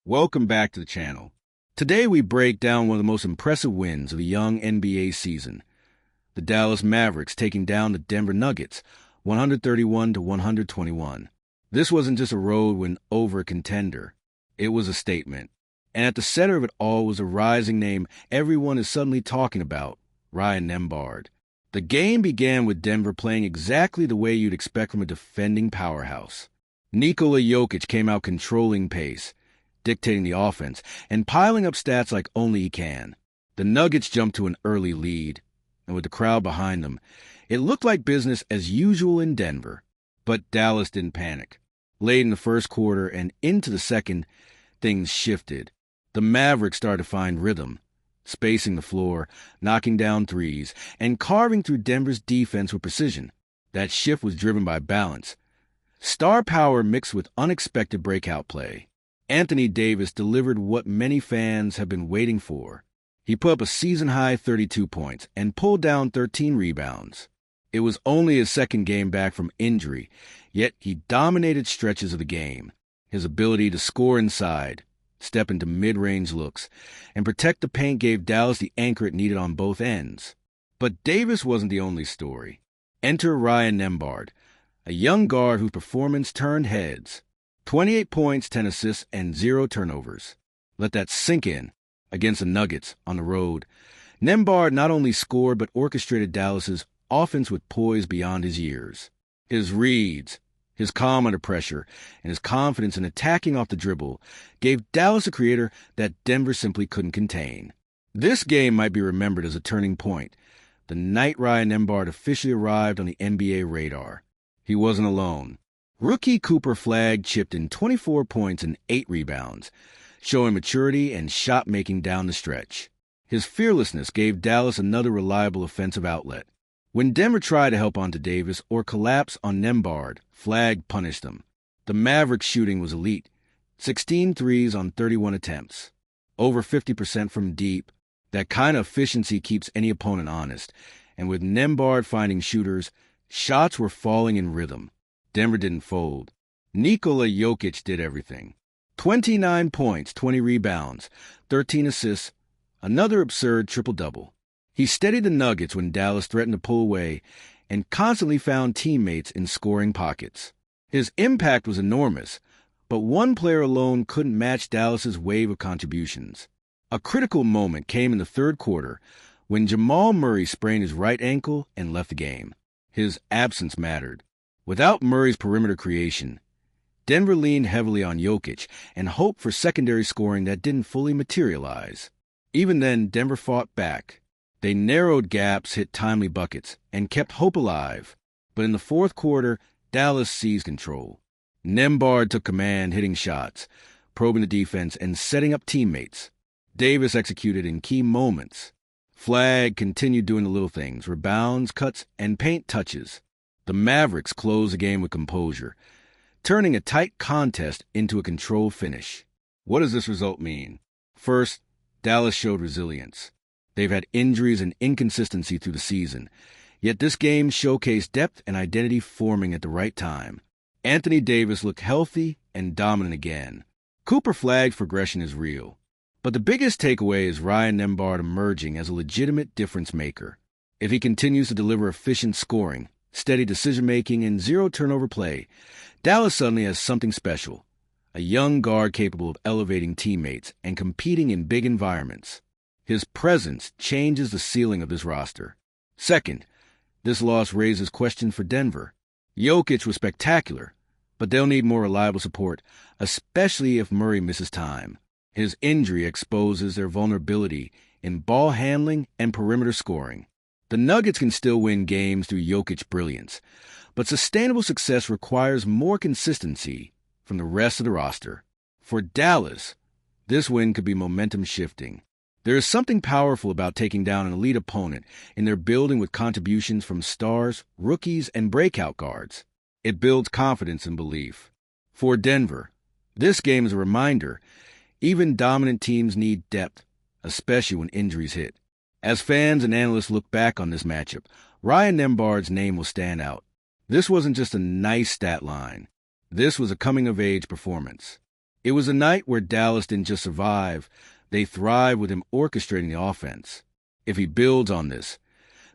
Welcome back to the channel. Today we break down one of the most impressive wins of the young NBA season. The Dallas Mavericks taking down the Denver Nuggets, 131-121. This wasn't just a road win over a contender. It was a statement. And at the center of it all was a rising name everyone is suddenly talking about, Ryan Nembhard. The game began with Denver playing exactly the way you'd expect from a defending powerhouse. Nikola Jokic came out controlling pace, dictating the offense, and piling up stats like only he can. The Nuggets jumped to an early lead, and with the crowd behind them, it looked like business as usual in Denver. But Dallas didn't panic. Late in the first quarter and into the second, things shifted. The Mavericks started to find rhythm, spacing the floor, knocking down threes, and carving through Denver's defense with precision. That shift was driven by balance. Star power mixed with unexpected breakout play. Anthony Davis delivered what many fans have been waiting for. He put up a season-high 32 points and pulled down 13 rebounds. It was only his second game back from injury, yet he dominated stretches of the game. His ability to score inside, step into mid-range looks, and protect the paint gave Dallas the anchor it needed on both ends. But Davis wasn't the only story. Enter Ryan Nembhard, a young guard whose performance turned heads. 28 points, 10 assists, and 0 turnovers. Let that sink in. Against the Nuggets on the road, Nembhard not only scored but orchestrated Dallas's offense with poise beyond his years. His reads, his calm under pressure, and his confidence in attacking off the dribble gave Dallas a creator that Denver simply couldn't contain. This game might be remembered as a turning point, the night Ryan Nembhard officially arrived on the NBA radar. He wasn't alone. Rookie Cooper Flagg chipped in 24 points and 8 rebounds, showing maturity and shot-making down the stretch. His fearlessness gave Dallas another reliable offensive outlet. When Denver tried to help onto Davis or collapse on Nembhard, Flagg punished them. The Mavericks' shooting was elite, 16 threes on 31 attempts, over 50% from deep. That kind of efficiency keeps any opponent honest, and with Nembhard finding shooters, shots were falling in rhythm. Denver didn't fold. Nikola Jokic did everything. 29 points, 20 rebounds, 13 assists, another absurd triple-double. He steadied the Nuggets when Dallas threatened to pull away and constantly found teammates in scoring pockets. His impact was enormous, but one player alone couldn't match Dallas's wave of contributions. A critical moment came in the third quarter when Jamal Murray sprained his right ankle and left the game. His absence mattered. Without Murray's perimeter creation, Denver leaned heavily on Jokic and hoped for secondary scoring that didn't fully materialize. Even then, Denver fought back. They narrowed gaps, hit timely buckets, and kept hope alive. But in the fourth quarter, Dallas seized control. Nembhard took command, hitting shots, probing the defense, and setting up teammates. Davis executed in key moments. Flagg continued doing the little things, rebounds, cuts, and paint touches. The Mavericks closed the game with composure, turning a tight contest into a controlled finish. What does this result mean? First, Dallas showed resilience. They've had injuries and inconsistency through the season, yet this game showcased depth and identity forming at the right time. Anthony Davis looked healthy and dominant again. Cooper Flagg's progression is real. But the biggest takeaway is Ryan Nembhard emerging as a legitimate difference maker. If he continues to deliver efficient scoring, steady decision-making, and zero-turnover play, Dallas suddenly has something special, a young guard capable of elevating teammates and competing in big environments. His presence changes the ceiling of this roster. Second, this loss raises questions for Denver. Jokic was spectacular, but they'll need more reliable support, especially if Murray misses time. His injury exposes their vulnerability in ball handling and perimeter scoring. The Nuggets can still win games through Jokic's brilliance, but sustainable success requires more consistency from the rest of the roster. For Dallas, this win could be momentum shifting. There is something powerful about taking down an elite opponent in their building with contributions from stars, rookies, and breakout guards. It builds confidence and belief. For Denver, this game is a reminder even dominant teams need depth, especially when injuries hit. As fans and analysts look back on this matchup, Ryan Nembhard's name will stand out. This wasn't just a nice stat line. This was a coming-of-age performance. It was a night where Dallas didn't just survive, they thrived with him orchestrating the offense. If he builds on this,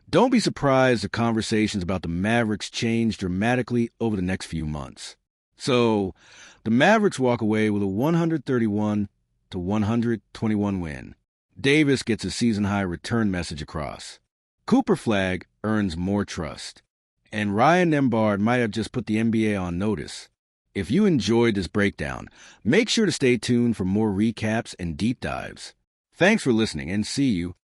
don't be surprised the conversations about the Mavericks change dramatically over the next few months. So, the Mavericks walk away with a 131-121 win. Davis gets a season-high return message across. Cooper Flagg earns more trust. And Ryan Nembhard might have just put the NBA on notice. If you enjoyed this breakdown, make sure to stay tuned for more recaps and deep dives. Thanks for listening, and see you